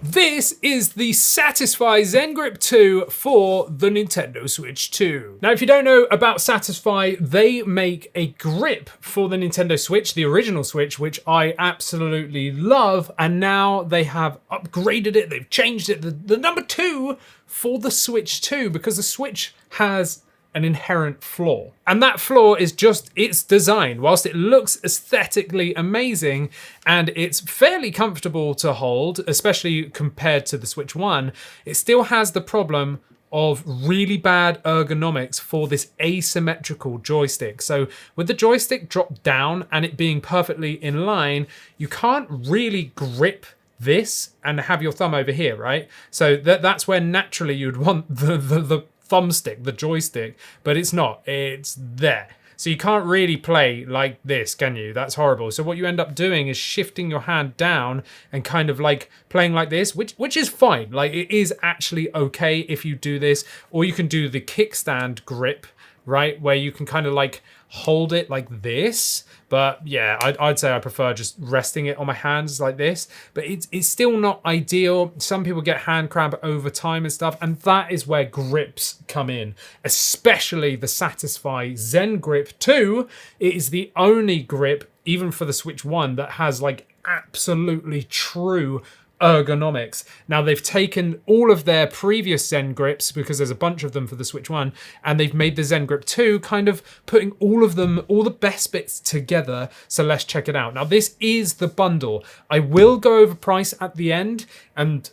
This is the Satisfye ZenGrip 2 for the Nintendo Switch 2. Now, if you don't know about Satisfye, they make a grip for the Nintendo Switch, the original Switch, which I absolutely love, and now they have upgraded it, they've changed it, the number 2 for the Switch 2, because the Switch has an inherent flaw. And that flaw is just its design. Whilst it looks aesthetically amazing and it's fairly comfortable to hold, especially compared to the Switch 1, it still has the problem of really bad ergonomics for this asymmetrical joystick. So with the joystick dropped down and it being perfectly in line, you can't really grip this and have your thumb over here, right? So that's where naturally you'd want the thumbstick, the joystick, but it's not, it's there. So you can't really play like this, can you? That's horrible. So what you end up doing is shifting your hand down and kind of like playing like this, which is fine. Like it is actually okay if you do this, or you can do the kickstand grip, right? Where you can kind of like hold it like this. But yeah, I'd say I prefer just resting it on my hands like this. But it's still not ideal. Some people get hand cramp over time and stuff. And that is where grips come in. Especially the Satisfye ZenGrip 2. It is the only grip, even for the Switch 1, that has like absolutely true ergonomics. Now they've taken all of their previous Zen grips, because there's a bunch of them for the Switch 1, and they've made the ZenGrip 2, kind of putting all of them, all the best bits together. So let's check it out. Now this is the bundle. I will go over price at the end, and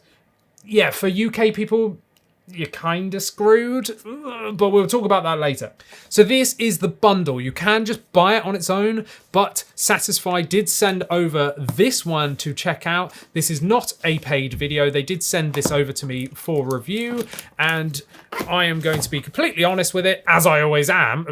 yeah, for UK people, you're kind of screwed, but we'll talk about that later. So this is the bundle. You can just buy it on its own, but Satisfye did send over this one to check out. This is not a paid video. They did send this over to me for review, and I am going to be completely honest with it, as I always am.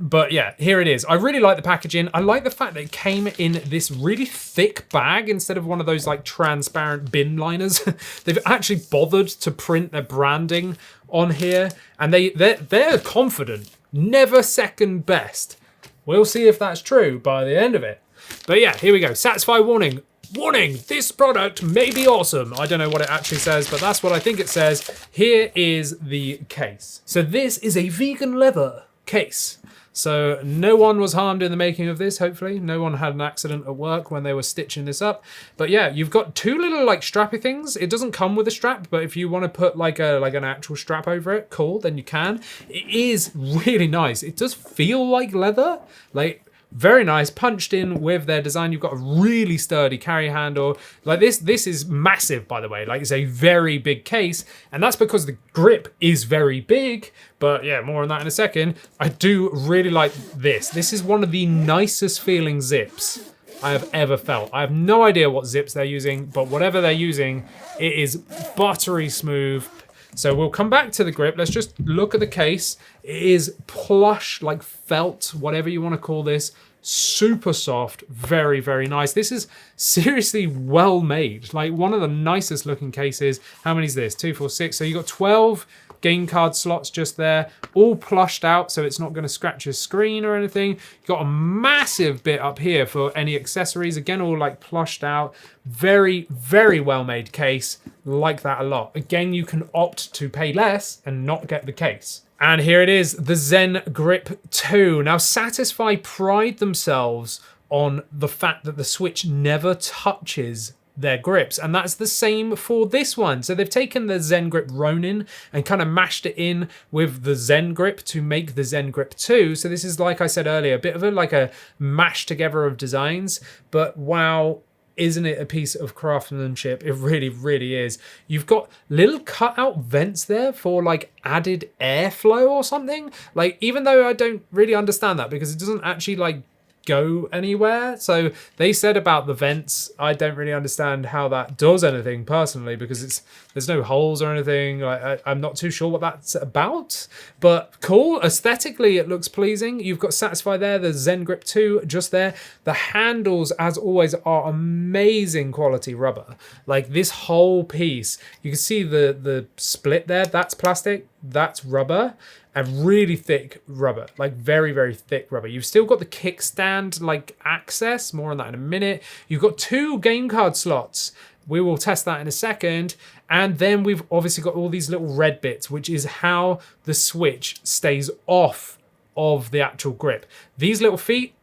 But yeah, here it is. I really like the packaging. I like the fact that it came in this really thick bag instead of one of those like transparent bin liners. They've actually bothered to print their branding on here, and they're confident, never second best. We'll see if that's true by the end of it. But yeah, here we go. Satisfye warning. Warning, this product may be awesome. I don't know what it actually says, but that's what I think it says. Here is the case. So this is a vegan leather case. So no one was harmed in the making of this, hopefully. No one had an accident at work when they were stitching this up. But yeah, you've got two little like strappy things. It doesn't come with a strap, but if you want to put like an actual strap over it, cool, then you can. It is really nice. It does feel like leather, like very nice, punched in with their design. You've got a really sturdy carry handle. Like this is massive, by the way. Like it's a very big case, and that's because the grip is very big. But yeah, more on that in a second. I do really like this. This is one of the nicest feeling zips I have ever felt. I have no idea what zips they're using, but whatever they're using, it is buttery smooth. So we'll come back to the grip. Let's just look at the case. It is plush, like felt, whatever you want to call this. Super soft, very, very nice. This is seriously well made. Like one of the nicest looking cases. How many is this? 2, 4, 6. So you got 12 game card slots just there, all plushed out, so it's not going to scratch your screen or anything. You've got a massive bit up here for any accessories. Again, all like plushed out. Very, very well made case. Like that a lot. Again, you can opt to pay less and not get the case. And here it is, the ZenGrip 2. Now, Satisfye pride themselves on the fact that the Switch never touches their grips, and that's the same for this one. So they've taken the ZenGrip Ronin and kind of mashed it in with the ZenGrip to make the ZenGrip 2. So this is, like I said earlier, a bit of a mash together of designs, but wow, isn't it a piece of craftsmanship? It really, really is. You've got little cutout vents there for like added airflow or something. Like, even though I don't really understand that because it doesn't actually like go anywhere. So they said about the vents, I don't really understand how that does anything personally, because there's no holes or anything. Like, I'm not too sure what that's about, but cool. Aesthetically, it looks pleasing. You've got Satisfye there, the ZenGrip 2 just there. The handles, as always, are amazing quality rubber. Like this whole piece, you can see the split there. That's plastic, that's rubber. And really thick rubber, like very, very thick rubber. You've still got the kickstand like access, more on that in a minute. You've got 2 game card slots, We will test that in a second. And then we've obviously got all these little red bits, which is how the switch stays off of the actual grip. These little feet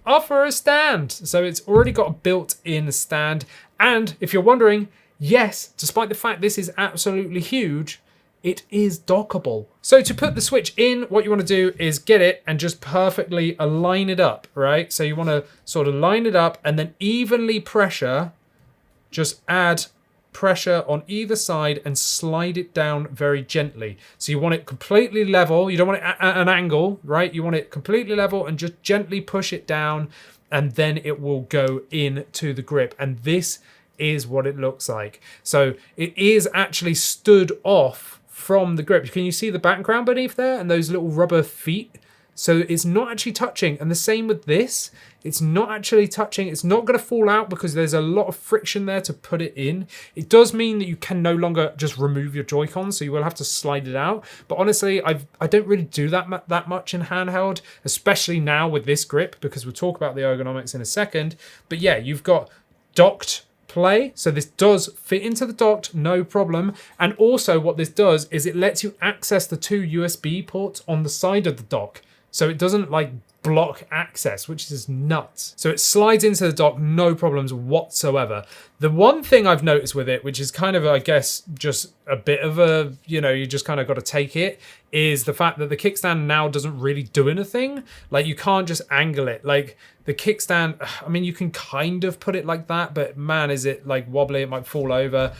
are for a stand. So it's already got a built-in stand. And if you're wondering, yes, despite the fact this is absolutely huge, it is dockable. So to put the switch in, what you want to do is get it and just perfectly align it up, right? So you want to sort of line it up and then evenly pressure, just add pressure on either side and slide it down very gently. So you want it completely level. You don't want it at an angle, right? You want it completely level and just gently push it down, and then it will go into the grip. And this is what it looks like. So it is actually stood off from the grip. Can you see the background beneath there and those little rubber feet? So it's not actually touching. And the same with this. It's not actually touching. It's not going to fall out because there's a lot of friction there to put it in. It does mean that you can no longer just remove your Joy-Con, so you will have to slide it out. But honestly, I don't really do that much in handheld, especially now with this grip, because we'll talk about the ergonomics in a second. But yeah, you've got docked play, so this does fit into the docked, no problem. And also what this does is it lets you access the 2 USB ports on the side of the dock, so it doesn't like block access, which is nuts. So it slides into the dock, no problems whatsoever. The one thing I've noticed with it, which is kind of, I guess, just a bit of a, you just kind of got to take it, is the fact that the kickstand now doesn't really do anything. Like, you can't just angle it. Like, the kickstand, I mean, you can kind of put it like that, but man, is it like wobbly, it might fall over.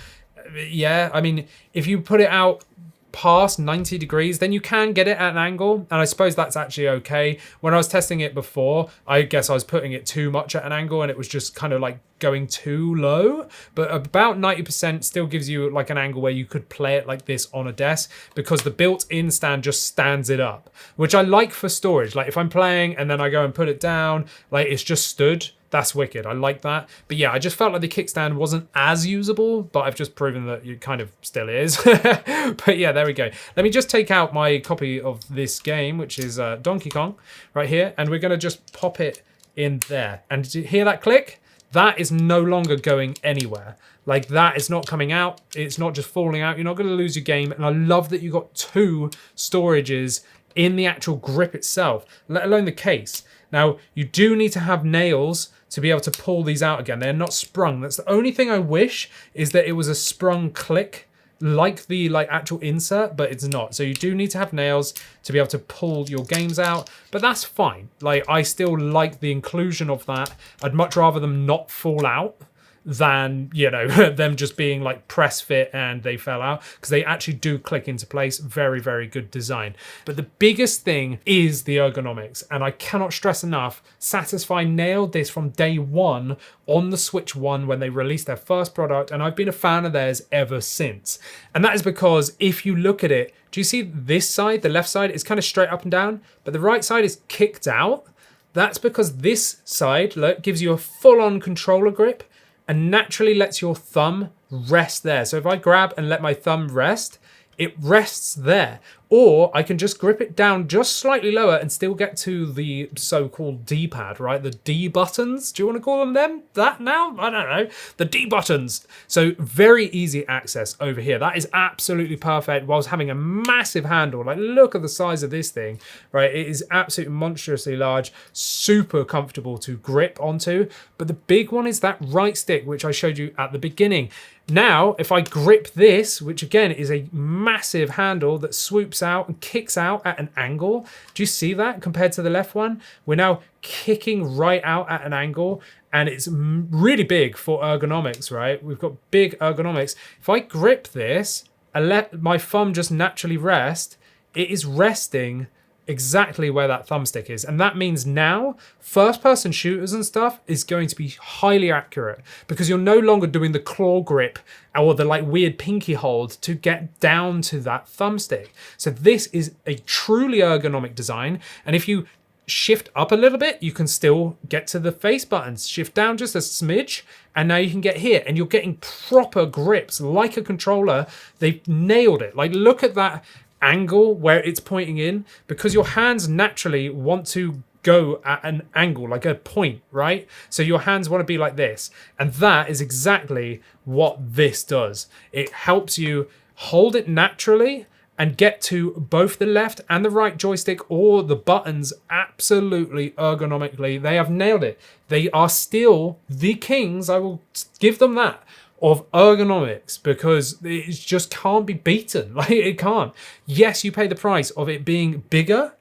Yeah, I mean, if you put it out past 90 degrees, then you can get it at an angle, and I suppose that's actually okay. When I was testing it before, I guess I was putting it too much at an angle and it was just kind of like going too low, but about 90% still gives you like an angle where you could play it like this on a desk, because the built-in stand just stands it up, which I like for storage. Like if I'm playing and then I go and put it down, like it's just stood. That's wicked. I like that. But yeah, I just felt like the kickstand wasn't as usable, but I've just proven that it kind of still is. But yeah, there we go. Let me just take out my copy of this game, which is Donkey Kong right here. And we're going to just pop it in there. And did you hear that click? That is no longer going anywhere. Like, that is not coming out. It's not just falling out. You're not going to lose your game. And I love that you got 2 storages in the actual grip itself, let alone the case. Now, you do need to have nails to be able to pull these out again. They're not sprung. That's the only thing I wish, is that it was a sprung click like the actual insert, but it's not. So you do need to have nails to be able to pull your games out, but that's fine. Like, I still like the inclusion of that. I'd much rather them not fall out than, them just being like press fit and they fell out, because they actually do click into place. Very, very good design. But the biggest thing is the ergonomics, and I cannot stress enough, Satisfye nailed this from day one on the Switch 1 when they released their first product, and I've been a fan of theirs ever since. And that is because if you look at it, do you see this side, the left side, is kind of straight up and down, but the right side is kicked out? That's because this side, look, gives you a full-on controller grip and naturally lets your thumb rest there. So if I grab and let my thumb rest, it rests there. Or I can just grip it down just slightly lower and still get to the so-called D-pad, right? The D buttons, do you want to call them that now? I don't know. The D buttons. So very easy access over here. That is absolutely perfect, whilst having a massive handle. Like, look at the size of this thing, right? It is absolutely monstrously large, super comfortable to grip onto. But the big one is that right stick, which I showed you at the beginning. Now, if I grip this, which again is a massive handle that swoops out and kicks out at an angle, do you see that compared to the left one? We're now kicking right out at an angle, and it's really big for ergonomics, right? We've got big ergonomics. If I grip this and let my thumb just naturally rest, it is resting exactly where that thumbstick is. And that means now first-person shooters and stuff is going to be highly accurate, because you're no longer doing the claw grip or the like weird pinky hold to get down to that thumbstick. So this is a truly ergonomic design. And if you shift up a little bit, you can still get to the face buttons. Shift down just a smidge, and now you can get here, and you're getting proper grips like a controller. They've nailed it. Like, look at that angle where it's pointing in, because your hands naturally want to go at an angle, like a point, right? So your hands want to be like this. And that is exactly what this does. It helps you hold it naturally and get to both the left and the right joystick or the buttons absolutely ergonomically. They have nailed it. They are still the kings, I will give them that, of ergonomics, because it just can't be beaten. Like, it can't. Yes, you pay the price of it being bigger,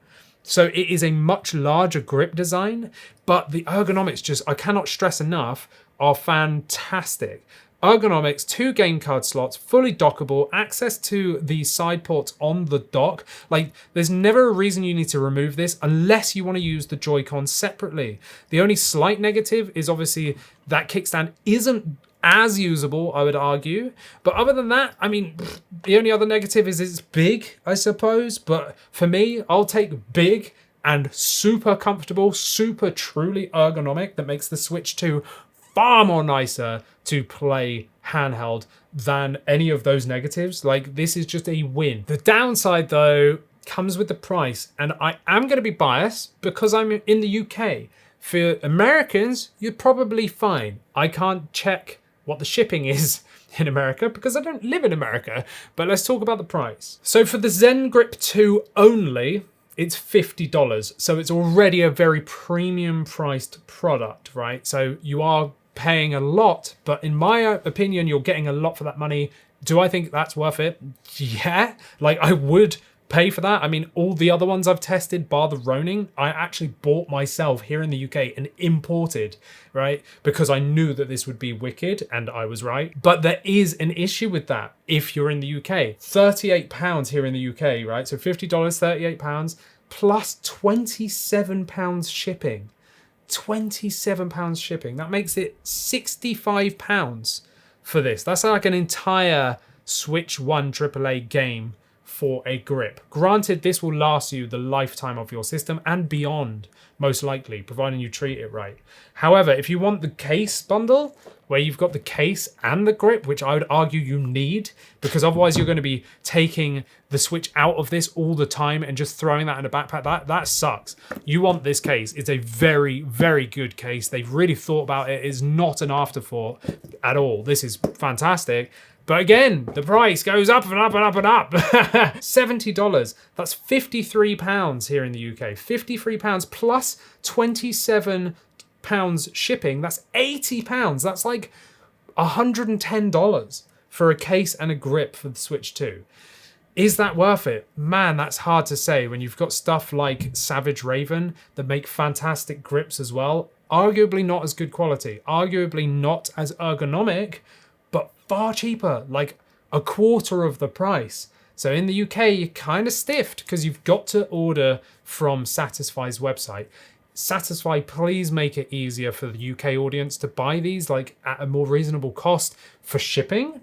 so it is a much larger grip design, but the ergonomics, just, I cannot stress enough, are fantastic. Ergonomics, 2 game card slots, fully dockable, access to the side ports on the dock. Like, there's never a reason you need to remove this unless you want to use the Joy-Con separately. The only slight negative is obviously that kickstand isn't as usable, I would argue. But other than that, I mean, the only other negative is it's big, I suppose. But for me, I'll take big and super comfortable, super truly ergonomic. That makes the Switch 2 far more nicer to play handheld than any of those negatives. Like, this is just a win. The downside, though, comes with the price. And I am going to be biased because I'm in the UK. For Americans, you're probably fine. I can't check what the shipping is in America because I don't live in America. But let's talk about the price. So for the ZenGrip 2 only, it's $50. So it's already a very premium priced product, right? So you are paying a lot, but in my opinion, you're getting a lot for that money. Do I think that's worth it? Yeah, like I would pay for that. I mean, all the other ones I've tested, bar the Ronin, I actually bought myself here in the UK and imported, right? Because I knew that this would be wicked, and I was right. But there is an issue with that if you're in the UK. £38 here in the UK, right? So $50, £38, plus £27 shipping. £27 shipping. That makes it £65 for this. That's like an entire Switch 1 AAA game for a grip. Granted, this will last you the lifetime of your system and beyond, most likely, providing you treat it right. However, if you want the case bundle, where you've got the case and the grip, which I would argue you need, because otherwise you're going to be taking the Switch out of this all the time and just throwing that in a backpack. That sucks. You want this case. It's a very, very good case. They've really thought about it. It's not an afterthought at all. This is fantastic. But again, the price goes up and up and up and up. $70. That's £53 here in the UK. £53 plus £27 shipping. That's £80. That's like $110 for a case and a grip for the Switch 2. Is that worth it? Man, that's hard to say when you've got stuff like Savage Raven that make fantastic grips as well. Arguably not as good quality. Arguably not as ergonomic, but far cheaper, like a quarter of the price. So in the UK, you're kind of stiffed because you've got to order from Satisfye's website. Satisfye, please make it easier for the UK audience to buy these, like at a more reasonable cost for shipping,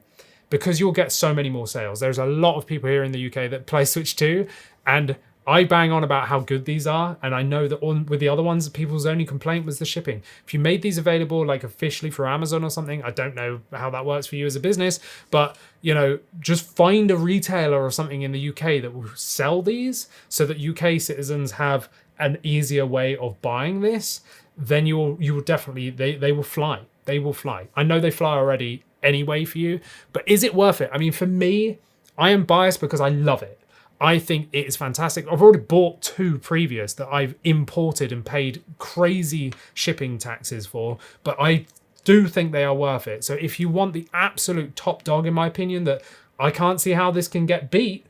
because you'll get so many more sales. There's a lot of people here in the UK that play Switch 2, and I bang on about how good these are, and I know that with the other ones, people's only complaint was the shipping. If you made these available like officially for Amazon or something, I don't know how that works for you as a business, but you know, just find a retailer or something in the UK that will sell these so that UK citizens have an easier way of buying this. Then you will definitely, they will fly. They will fly. I know they fly already anyway for you, but is it worth it? I mean, for me, I am biased because I love it. I think it is fantastic. I've already bought 2 previous that I've imported and paid crazy shipping taxes for, but I do think they are worth it. So if you want the absolute top dog, in my opinion, that I can't see how this can get beat,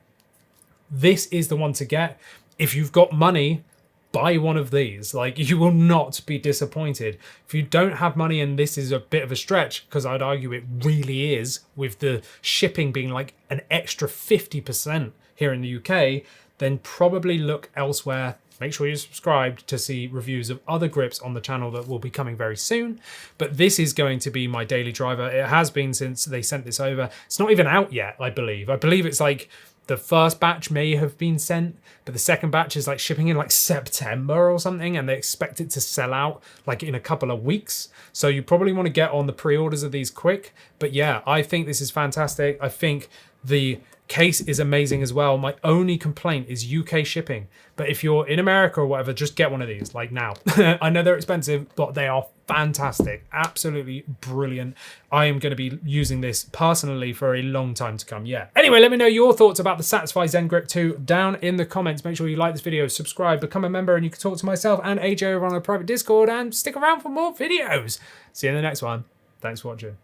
this is the one to get. If you've got money, buy one of these. Like, you will not be disappointed. If you don't have money, and this is a bit of a stretch, because I'd argue it really is, with the shipping being like an extra 50% here in the UK, then probably look elsewhere. Make sure you're subscribed to see reviews of other grips on the channel that will be coming very soon. But this is going to be my daily driver. It has been since they sent this over. It's not even out yet, I believe. I believe it's like the first batch may have been sent, but the second batch is like shipping in like September or something, and they expect it to sell out like in a couple of weeks. So you probably want to get on the pre-orders of these quick. But yeah, I think this is fantastic. I think the case is amazing as well. My only complaint is UK shipping. But if you're in America or whatever, just get one of these like now. I know they're expensive, but they are fantastic. Absolutely brilliant. I am going to be using this personally for a long time to come. Yeah. Anyway, let me know your thoughts about the Satisfye ZenGrip 2 down in the comments. Make sure you like this video, subscribe, become a member, and you can talk to myself and AJ over on a private Discord, and stick around for more videos. See you in the next one. Thanks for watching.